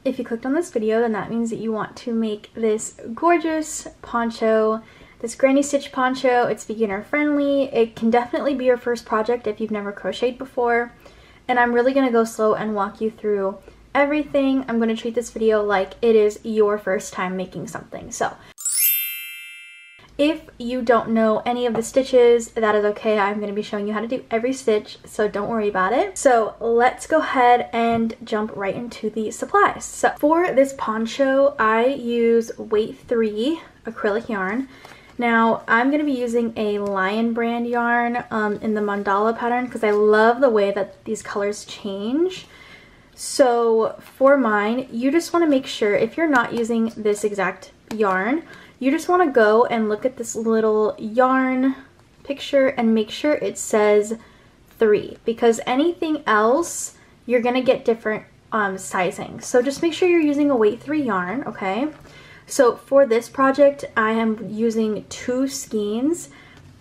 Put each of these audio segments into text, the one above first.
if you clicked on this video, then that means that you want to make this gorgeous poncho, this granny stitch poncho. It's beginner friendly. It can definitely be your first project if you've never crocheted before. And I'm really going to go slow and walk you through everything. I'm going to treat this video like it is your first time making something. So if you don't know any of the stitches, that is okay. I'm going to be showing you how to do every stitch, so don't worry about it. So let's go ahead and jump right into the supplies. So for this poncho, I use weight 3 acrylic yarn. Now I'm going to be using a Lion brand yarn in the mandala pattern because I love the way that these colors change. So for mine, you just want to make sure, if you're not using this exact yarn, you just want to go and look at this little yarn picture and make sure it says 3, because anything else you're going to get different sizing. So just make sure you're using a weight 3 yarn, okay? So for this project, I am using 2 skeins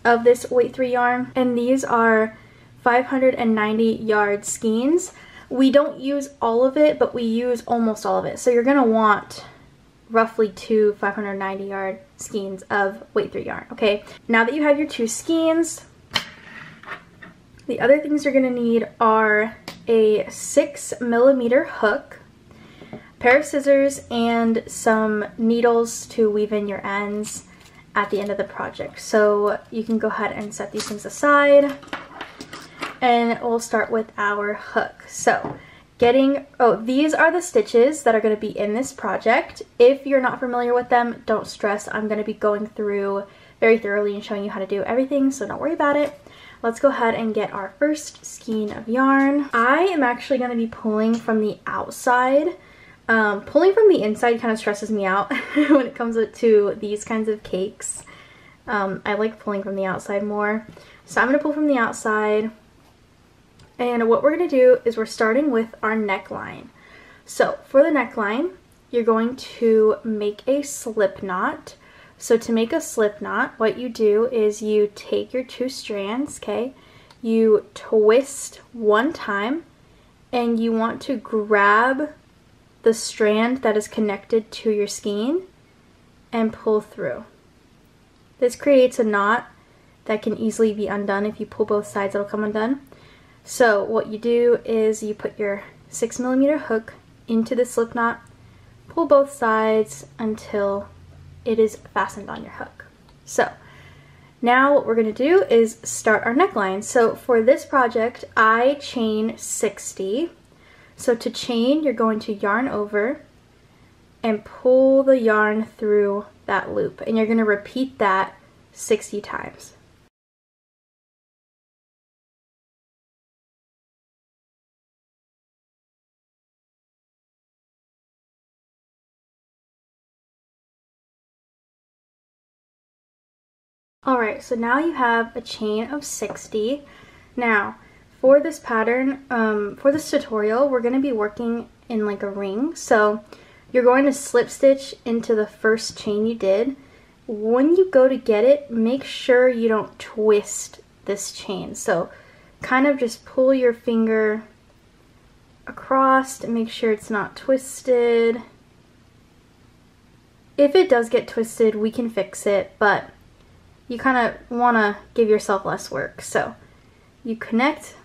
of this weight 3 yarn, and these are 590 yard skeins. We don't use all of it, but we use almost all of it. So you're going to want roughly 2 590 yard skeins of weight 3 yarn. Okay, now that you have your 2 skeins, the other things you're going to need are a 6mm hook, a pair of scissors, and some needles to weave in your ends at the end of the project. So you can go ahead and set these things aside, and we'll start with our hook. So these are the stitches that are going to be in this project. If you're not familiar with them, don't stress. I'm going to be going through very thoroughly and showing you how to do everything, so don't worry about it. Let's go ahead and get our first skein of yarn. I am actually going to be pulling from the outside. Pulling from the inside kind of stresses me out when it comes to these kinds of cakes. I like pulling from the outside more. So I'm going to pull from the outside. And what we're going to do is we're starting with our neckline. So for the neckline, you're going to make a slip knot. So to make a slip knot, what you do is you take your 2 strands, okay? You twist 1 time, and you want to grab the strand that is connected to your skein and pull through. This creates a knot that can easily be undone. If you pull both sides, it'll come undone. So what you do is you put your 6mm hook into the slip knot, pull both sides until it is fastened on your hook. So now what we're going to do is start our neckline. So for this project, I chain 60. So to chain, you're going to yarn over and pull the yarn through that loop, and you're going to repeat that 60 times. Alright, so now you have a chain of 60. Now, for this pattern, for this tutorial, we're going to be working in like a ring. So you're going to slip stitch into the first chain you did. When you go to get it, make sure you don't twist this chain. So kind of just pull your finger across and make sure it's not twisted. If it does get twisted, we can fix it, but you kind of want to give yourself less work. So you connect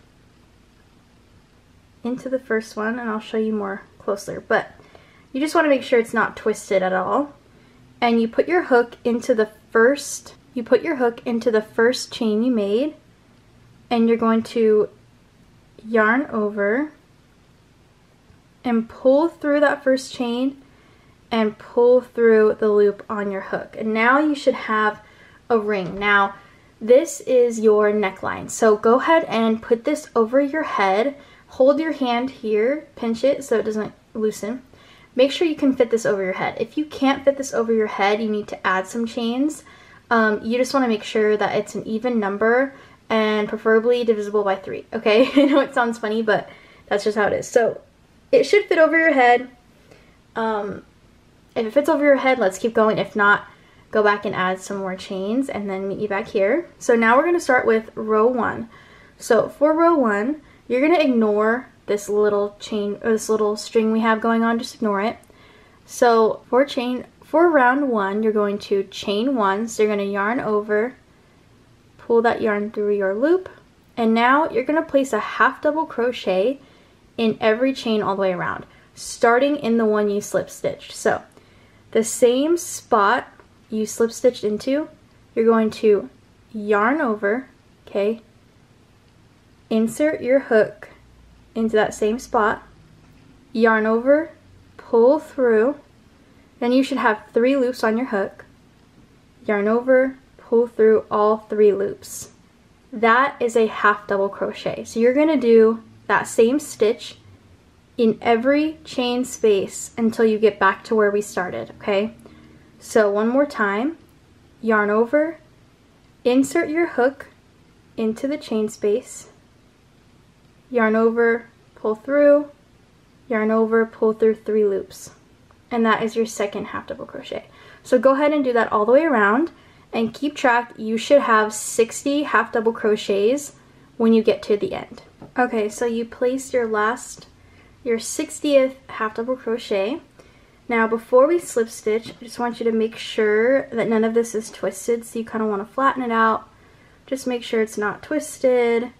into the first one, and I'll show you more closer, but you just want to make sure it's not twisted at all. And you put your hook into the first chain you made, and you're going to yarn over and pull through that first chain and pull through the loop on your hook. And now you should have a ring. Now this is your neckline, so go ahead and put this over your head. Hold your hand here, pinch it so it doesn't loosen. Make sure you can fit this over your head. If you can't fit this over your head, you need to add some chains. You just want to make sure that it's an even number and preferably divisible by 3, okay? I know it sounds funny, but that's just how it is. So it should fit over your head. If it fits over your head, let's keep going. If not, go back and add some more chains and then meet you back here. So now we're going to start with row 1. So for row 1, you're going to ignore this little chain or this little string we have going on, just ignore it. So for round 1, you're going to chain 1, so you're going to yarn over, pull that yarn through your loop, and now you're going to place a half double crochet in every chain all the way around, starting in the one you slip stitched. So the same spot you slip stitched into, you're going to yarn over, okay, insert your hook into that same spot, yarn over, pull through, then you should have 3 loops on your hook, yarn over, pull through all 3 loops. That is a half double crochet. So you're going to do that same stitch in every chain space until you get back to where we started, okay? So one more time, yarn over, insert your hook into the chain space, yarn over, pull through, yarn over, pull through 3 loops. And that is your second half double crochet. So go ahead and do that all the way around and keep track. You should have 60 half double crochets when you get to the end. Okay, so you placed your 60th half double crochet. Now before we slip stitch, I just want you to make sure that none of this is twisted, so you kind of want to flatten it out. Just make sure it's not twisted.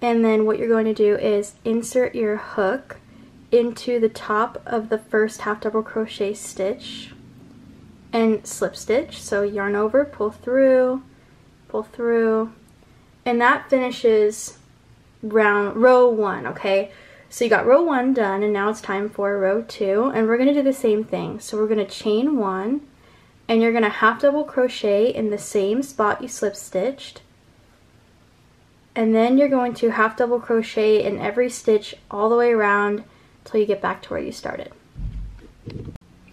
And then what you're going to do is insert your hook into the top of the first half double crochet stitch and slip stitch. So yarn over, pull through, and that finishes row 1, okay? So you got row 1 done, and now it's time for row 2, and we're going to do the same thing. So we're going to chain 1, and you're going to half double crochet in the same spot you slip stitched, and then you're going to half double crochet in every stitch all the way around until you get back to where you started.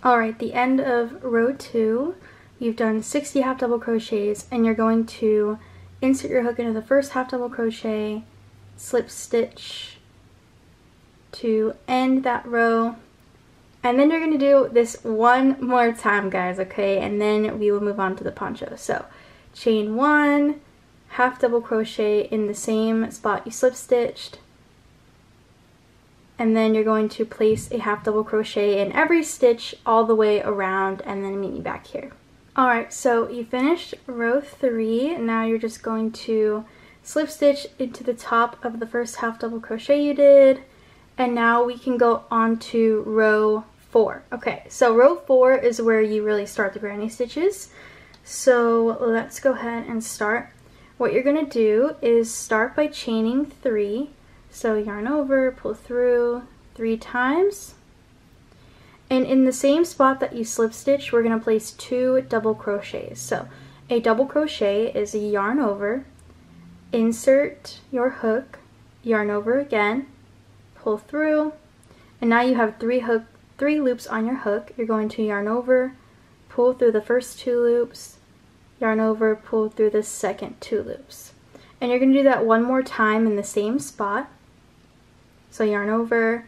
Alright, the end of row 2, you've done 60 half double crochets, and you're going to insert your hook into the first half double crochet, slip stitch to end that row, and then you're going to do this one more time, guys, okay, and then we will move on to the poncho. So chain 1, half double crochet in the same spot you slip stitched, and then you're going to place a half double crochet in every stitch all the way around, and then meet me back here. Alright, so you finished row 3, now you're just going to slip stitch into the top of the first half double crochet you did, and now we can go on to row 4. Okay, so row 4 is where you really start the granny stitches. So let's go ahead and start. What you're going to do is start by chaining 3. So yarn over, pull through 3 times. And in the same spot that you slip stitch, we're going to place 2 double crochets. So a double crochet is a yarn over, insert your hook, yarn over again, pull through, and now you have 3 loops on your hook. You're going to yarn over, pull through the first 2 loops, yarn over, pull through the second 2 loops. And you're going to do that one more time in the same spot. So yarn over,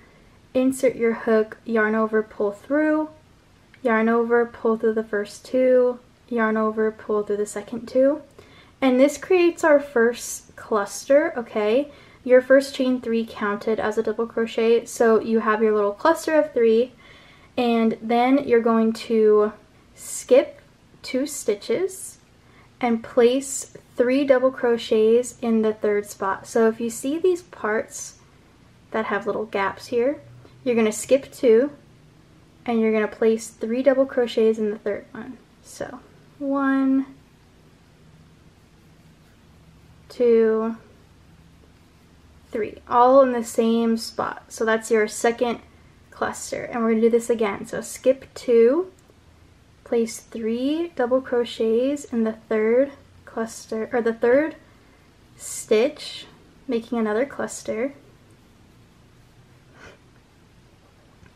insert your hook, yarn over, pull through, yarn over, pull through the first 2, yarn over, pull through the second 2. And this creates our first cluster, okay? Your first chain 3 counted as a double crochet, so you have your little cluster of 3, and then you're going to skip 2 stitches and place 3 double crochets in the 3rd spot. So if you see these parts that have little gaps here, you're going to skip 2 and you're going to place 3 double crochets in the 3rd one. So 1, 2, 3, all in the same spot. So that's your second cluster, and we're going to do this again. So skip 2, place 3 double crochets in the 3rd cluster, or the 3rd stitch, making another cluster.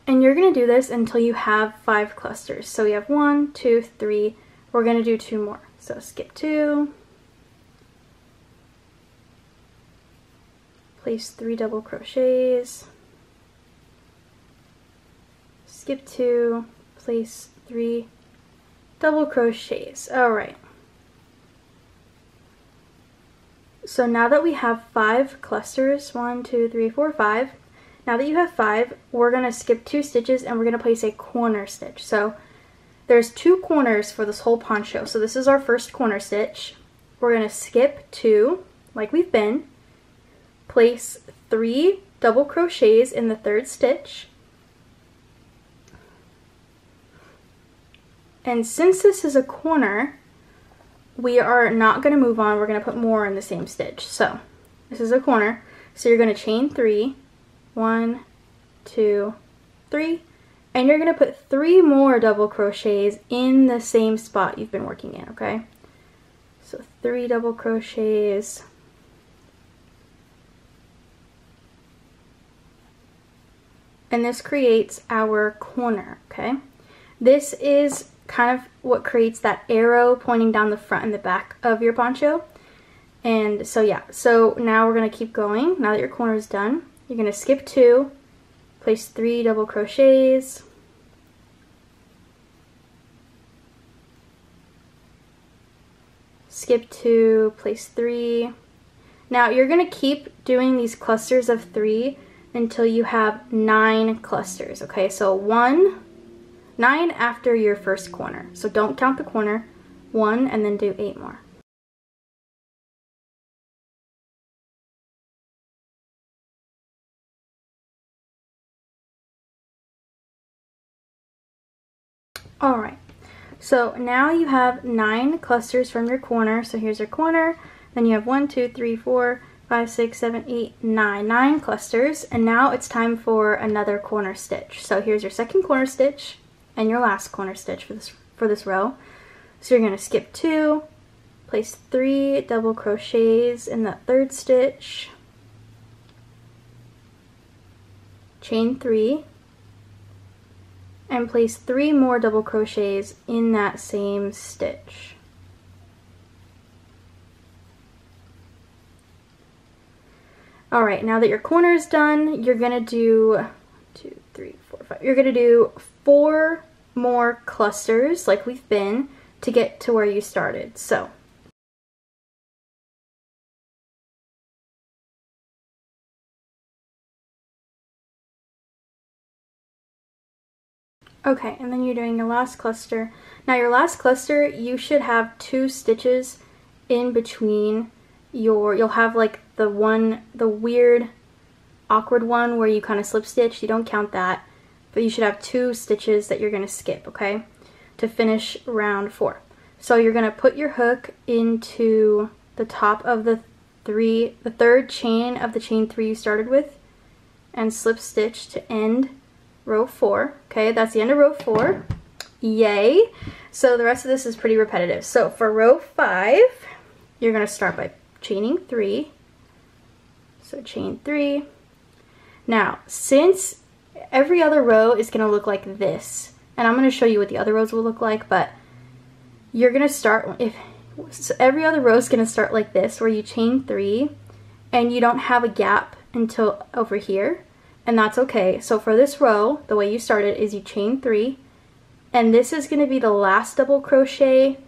And you're going to do this until you have 5 clusters. So we have 1, 2, 3. We're going to do 2 more. So skip 2, place 3 double crochets, skip 2, place 3 double crochets. Alright. So now that we have 5 clusters, 1, 2, 3, 4, 5, Now that you have 5, we're going to skip 2 stitches and we're going to place a corner stitch. So there's 2 corners for this whole poncho. So this is our first corner stitch. We're going to skip 2 like we've been, place 3 double crochets in the 3rd stitch. And since this is a corner, we are not going to move on. We're going to put more in the same stitch. So this is a corner. So you're going to chain 3, 1, 2, 3, and you're going to put 3 more double crochets in the same spot you've been working in, okay? So 3 double crochets. And this creates our corner, okay? This is kind of what creates that arrow pointing down the front and the back of your poncho. And so yeah, so now we're going to keep going. Now that your corner is done, you're going to skip 2, place 3 double crochets, skip 2, place 3. Now you're going to keep doing these clusters of 3 until you have 9 clusters, okay? So 9 after your first corner. So don't count the corner, 1 and then do 8 more. Alright, so now you have 9 clusters from your corner. So here's your corner, then you have 1, 2, 3, 4, 5, 6, 7, 8, 9. 9 clusters, and now it's time for another corner stitch. So here's your second corner stitch and your last corner stitch for this row. So you're going to skip 2, place 3 double crochets in the 3rd stitch, chain 3, and place 3 more double crochets in that same stitch. Alright, now that your corner is done, you're going to do 2, 3, 4, 5. You're going to do 4 more clusters like we've been to get to where you started. So okay, and then you're doing your last cluster. Now your last cluster, you should have 2 stitches in between you'll have like the weird awkward one where you kind of slip stitch. You don't count that, but you should have 2 stitches that you're going to skip, okay, to finish round 4. So you're going to put your hook into the top of the 3rd chain of the chain 3 you started with, and slip stitch to end row 4. Okay, that's the end of row 4. Yay! So the rest of this is pretty repetitive. So for row 5, you're going to start by chaining 3. So chain 3. Now, since every other row is going to look like this, and I'm going to show you what the other rows will look like, but you're going to start, so every other row is going to start like this, where you chain 3, and you don't have a gap until over here, and that's okay. So for this row, the way you start it is you chain 3, and this is going to be the last double crochet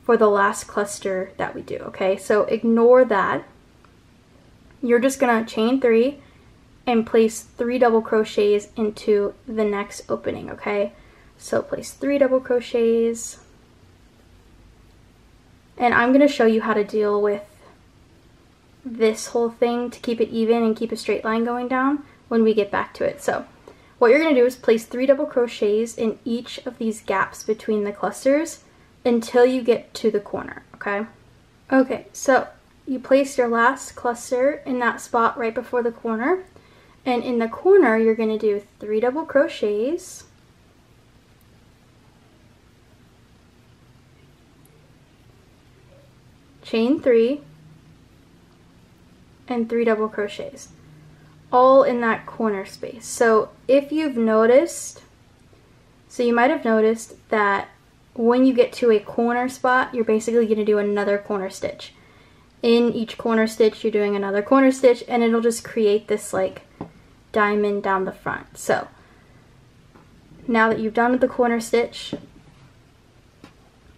for the last cluster that we do, okay? So ignore that. You're just going to chain 3 and place 3 double crochets into the next opening, okay? So place 3 double crochets. And I'm going to show you how to deal with this whole thing to keep it even and keep a straight line going down when we get back to it. So what you're going to do is place 3 double crochets in each of these gaps between the clusters until you get to the corner, okay? Okay, so you place your last cluster in that spot right before the corner, and in the corner you're going to do 3 double crochets, chain 3, and 3 double crochets, all in that corner space. So if you've noticed, so you might have noticed that when you get to a corner spot, you're basically going to do another corner stitch. In each corner stitch, you're doing another corner stitch, and it'll just create this like diamond down the front. So now that you've done with the corner stitch,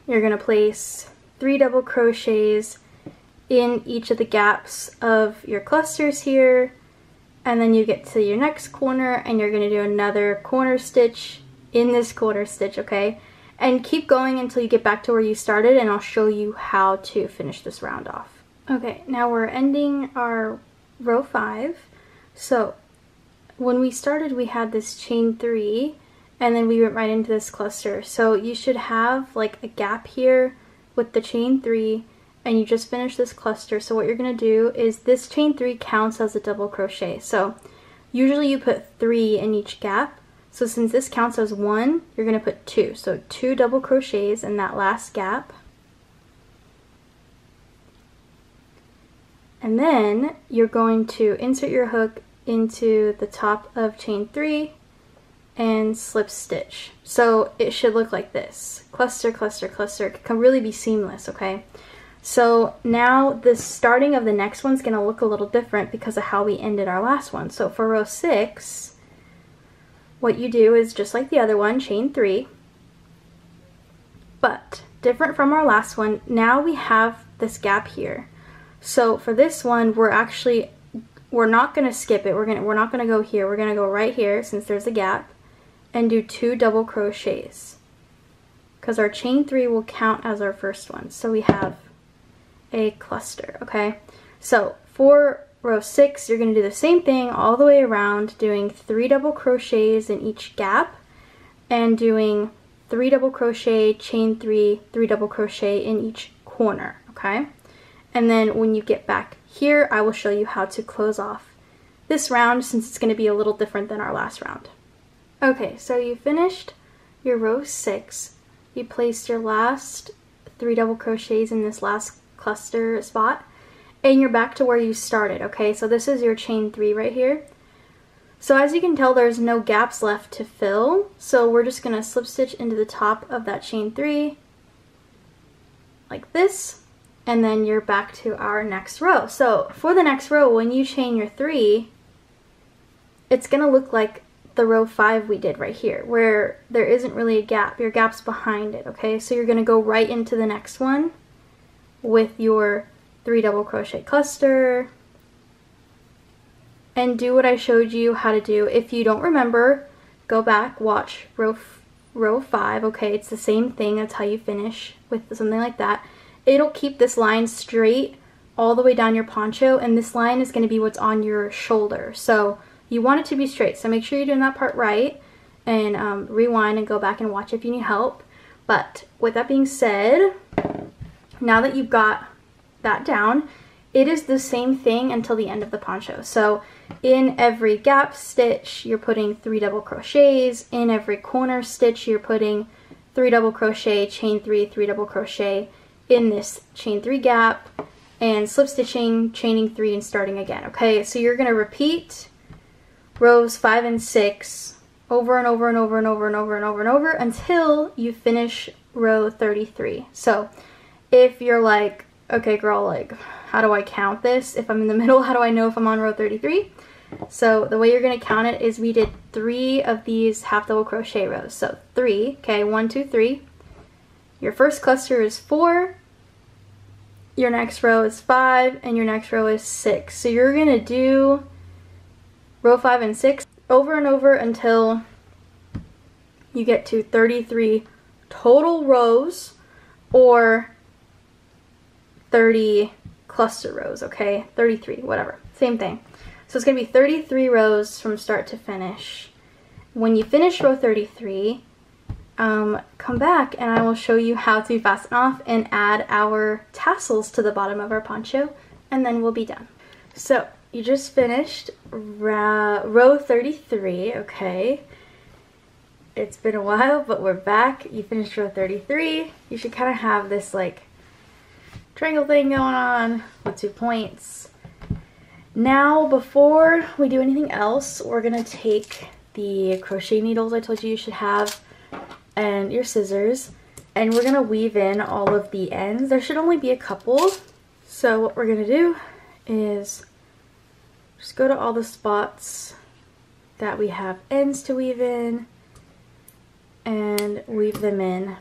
you're going to place 3 double crochets in each of the gaps of your clusters here, and then you get to your next corner and you're going to do another corner stitch in this corner stitch, okay? And keep going until you get back to where you started, and I'll show you how to finish this round off. Okay, now we're ending our row 5. So when we started, we had this chain 3, and then we went right into this cluster. So you should have like a gap here with the chain 3, and you just finished this cluster. So what you're going to do is this chain 3 counts as a double crochet. So usually you put 3 in each gap. So since this counts as 1, you're going to put 2. So 2 double crochets in that last gap. And then you're going to insert your hook into the top of chain 3 and slip stitch. So it should look like this. Cluster, cluster, cluster. It can really be seamless, okay? So now the starting of the next one's going to look a little different because of how we ended our last one. So for row 6, what you do is just like the other one, chain 3, but different from our last one. Now we have this gap here. So for this one, we're not going to skip it. We're not going to go here. We're going to go right here since there's a gap and do 2 double crochets because our chain 3 will count as our first one. So we have a cluster, okay? So for row 6, you're going to do the same thing all the way around, doing 3 double crochets in each gap and doing 3 double crochet, chain 3, 3 double crochet in each corner, okay? And then when you get back here, I will show you how to close off this round since it's going to be a little different than our last round. Okay, so you finished your row 6. You placed your last 3 double crochets in this last cluster spot, and you're back to where you started, okay? So this is your chain 3 right here. So as you can tell, there's no gaps left to fill, so we're just going to slip stitch into the top of that chain 3 like this, and then you're back to our next row. So for the next row, when you chain your 3, it's going to look like the row 5 we did right here, where there isn't really a gap. Your gap's behind it, okay? So you're going to go right into the next one with your 3 double crochet cluster and do what I showed you how to do. If you don't remember, go back, watch row 5, okay? It's the same thing. That's how you finish with something like that. It'll keep this line straight all the way down your poncho, and this line is going to be what's on your shoulder. So you want it to be straight, so make sure you're doing that part right, and rewind and go back and watch if you need help. But with that being said, now that you've got that down, it is the same thing until the end of the poncho. So in every gap stitch, you're putting 3 double crochets. In every corner stitch, you're putting 3 double crochet, chain 3, 3 double crochet in this chain 3 gap, and slip stitching, chaining 3, and starting again, okay? So you're going to repeat rows 5 and 6 over and over and over and over and over and over and over until you finish row 33. So if you're like, okay girl, like how do I count this? If I'm in the middle, how do I know if I'm on row 33? So the way you're going to count it is we did 3 of these half double crochet rows. So 3, okay, 1, 2, 3. Your first cluster is 4, your next row is 5, and your next row is 6. So you're going to do row 5 and 6 over and over until you get to 33 total rows or 30 cluster rows, okay? 33, whatever, same thing. So it's going to be 33 rows from start to finish. When you finish row 33, come back and I will show you how to fasten off and add our tassels to the bottom of our poncho, and then we'll be done. So you just finished row 33, okay? It's been a while, but we're back. You finished row 33. You should kind of have this like triangle thing going on with 2 points. Now, before we do anything else, we're gonna take the crochet needles I told you should have and your scissors, and we're gonna weave in all of the ends. There should only be a couple. So what we're gonna do is just go to all the spots that we have ends to weave in and weave them in.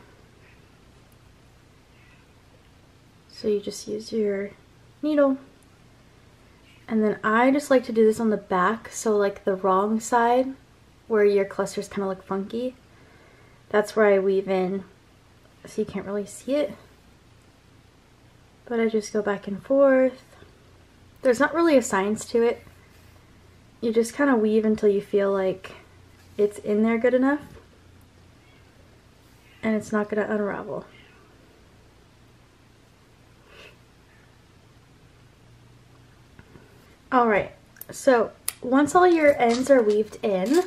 So you just use your needle And then I just like to do this on the back, so like the wrong side where your clusters kind of look funky, that's where I weave in, so you can't really see it. But I just go back and forth. There's not really a science to it. You just kind of weave until you feel like it's in there good enough and it's not going to unravel. Alright, so once all your ends are weaved in,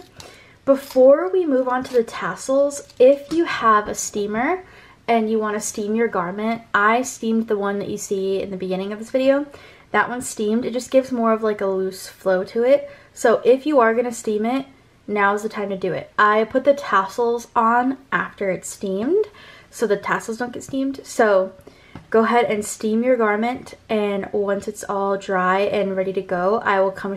before we move on to the tassels, if you have a steamer and you want to steam your garment, I steamed the one that you see in the beginning of this video. That one's steamed. It just gives more of like a loose flow to it. So if you are going to steam it, now's the time to do it. I put the tassels on after it's steamed, so the tassels don't get steamed. So go ahead and steam your garment, and once it's all dry and ready to go, I will come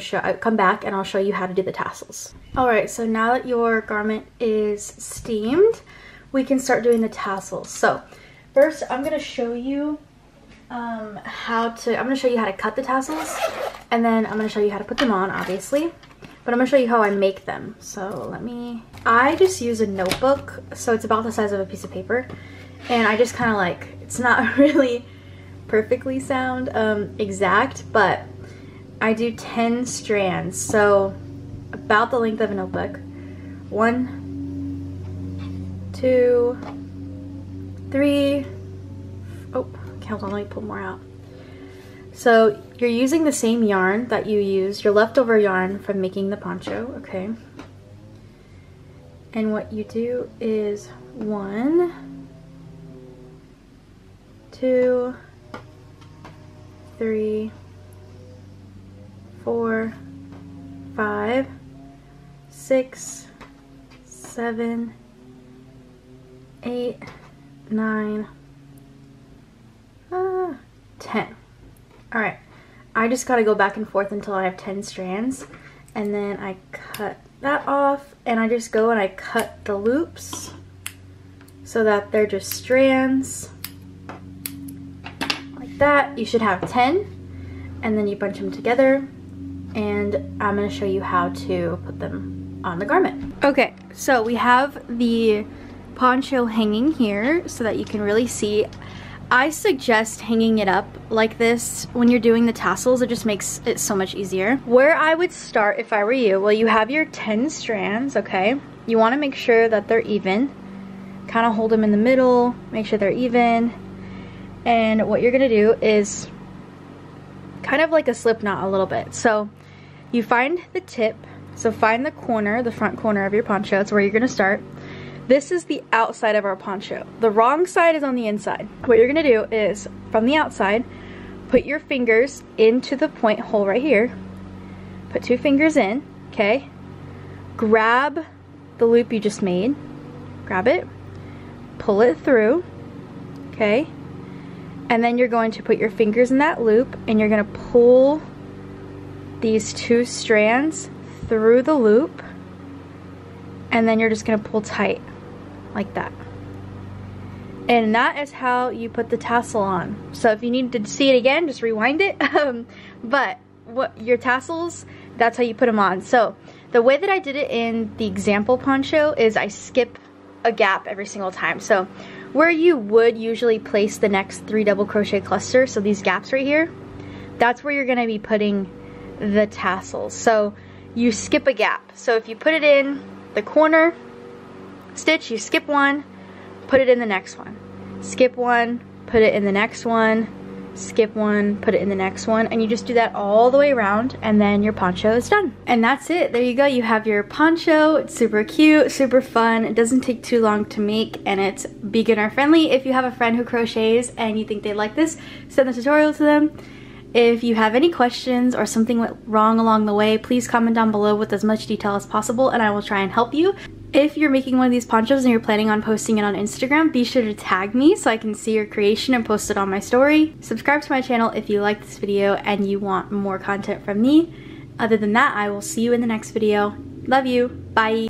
back and I'll show you how to do the tassels. Alright, so now that your garment is steamed, we can start doing the tassels. So first I'm going to show you how to cut the tassels, and then I'm going to show you how to put them on, obviously. But I'm going to show you how I make them. So I just use a notebook, so it's about the size of a piece of paper. And I just kind of like, it's not really perfectly sound exact, but I do 10 strands, so about the length of a notebook. 1, 2, 3, oh, hold on, let me pull more out. So you're using the same yarn that you used, your leftover yarn from making the poncho, okay? And what you do is 1, 2, 3, 4, 5, 6, 7, 8, 9, 10. Alright, I just gotta go back and forth until I have 10 strands, and then I cut that off, and I just go and I cut the loops so that they're just strands like that. You should have 10, and then you bunch them together, and I'm going to show you how to put them on the garment. Okay, so we have the poncho hanging here so that you can really see. I suggest hanging it up like this when you're doing the tassels. It just makes it so much easier. Where I would start if I were you, well, you have your 10 strands, okay? You want to make sure that they're even. Kind of hold them in the middle, make sure they're even. And what you're going to do is kind of like a slip knot a little bit. So you find the tip, so find the corner, the front corner of your poncho. That's where you're going to start. This is the outside of our poncho. The wrong side is on the inside. What you're gonna do is, from the outside, put your fingers into the point hole right here. Put 2 fingers in, okay? Grab the loop you just made. Grab it. Pull it through, okay? And then you're going to put your fingers in that loop, and you're gonna pull these 2 strands through the loop, and then you're just gonna pull tight. Like that. And that is how you put the tassel on. So if you need to see it again, just rewind it. But what your tassels, that's how you put them on. So the way that I did it in the example poncho is I skip a gap every single time. So where you would usually place the next 3 double crochet clusters, so these gaps right here, that's where you're going to be putting the tassels. So you skip a gap. So if you put it in the corner stitch, you skip one, put it in the next one. Skip one, put it in the next one, skip one, put it in the next one, and you just do that all the way around, and then your poncho is done. And that's it. There you go. You have your poncho. It's super cute, super fun. It doesn't take too long to make, and it's beginner friendly. If you have a friend who crochets and you think they'd like this, send the tutorial to them. If you have any questions or something went wrong along the way, please comment down below with as much detail as possible, and I will try and help you. If you're making one of these ponchos and you're planning on posting it on Instagram, be sure to tag me so I can see your creation and post it on my story. Subscribe to my channel if you like this video and you want more content from me. Other than that, I will see you in the next video. Love you. Bye.